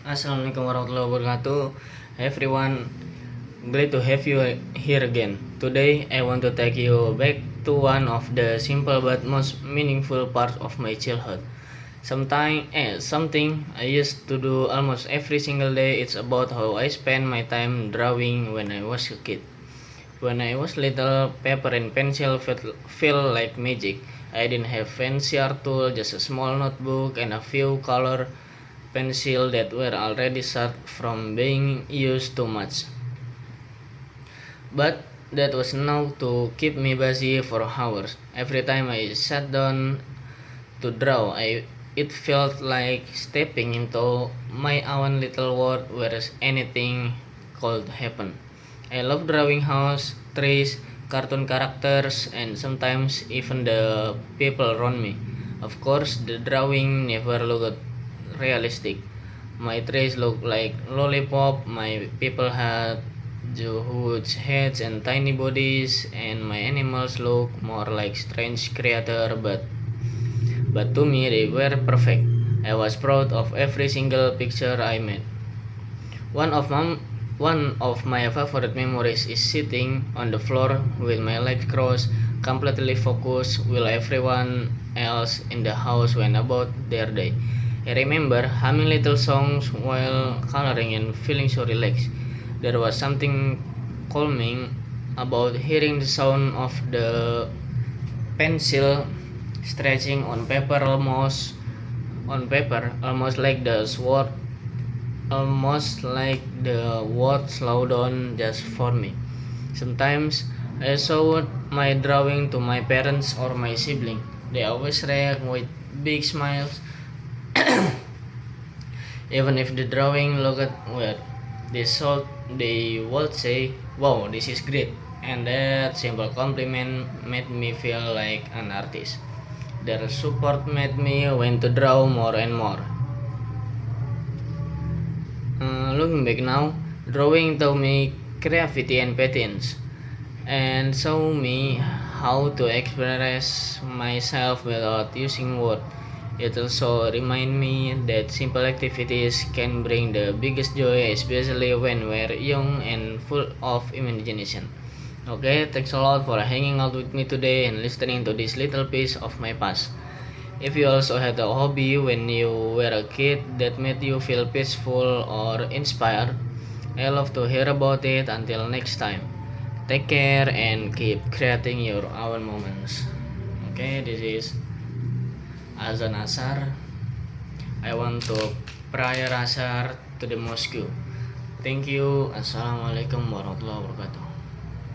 Assalamualaikum warahmatullahi wabarakatuh. Everyone, glad to have you here again. Today, I want to take you back to one of the simple but most meaningful parts of my childhood. Something I used to do almost every single day. It's about how I spent my time drawing when I was a kid. When I was little, paper and pencil felt like magic. I didn't have fancy art tool, just a small notebook and a few color pencil that were already sharp from being used too much. But that was enough to keep me busy for hours. Every time I sat down to draw, it felt like stepping into my own little world where anything could happen. I love drawing house, trees, cartoon characters, and sometimes even the people around me. Of course, the drawing never looked realistic. My trees looked like lollipop, my people had huge heads and tiny bodies, and my animals looked more like strange creatures, but to me they were perfect. I was proud of every single picture I made. One of my one of my favorite memories is sitting on the floor with my legs crossed, completely focused, while everyone else in the house went about their day. I remember humming little songs while coloring and feeling so relaxed. There was something calming about hearing the sound of the pencil stretching almost like the sword almost like the world slowed down just for me. Sometimes I showed my drawing to my parents or my sibling. They always react with big smiles, even if the drawing looked weird. They would say, "Wow, this is great," and that simple compliment made me feel like an artist. Their support made me want to draw more and more. Looking back now, drawing taught me creativity and patience, and showed me how to express myself without using words. It also reminded me that simple activities can bring the biggest joy, especially when we're young and full of imagination. Okay, thanks a lot for hanging out with me today and listening to this little piece of my past. If you also had a hobby when you were a kid that made you feel peaceful or inspired, I love to hear about it. Until next time, take care and keep creating your own moments. Okay, this is Azan Asar. I want to prayer Asar to the mosque. Thank you. Assalamualaikum warahmatullahi wabarakatuh.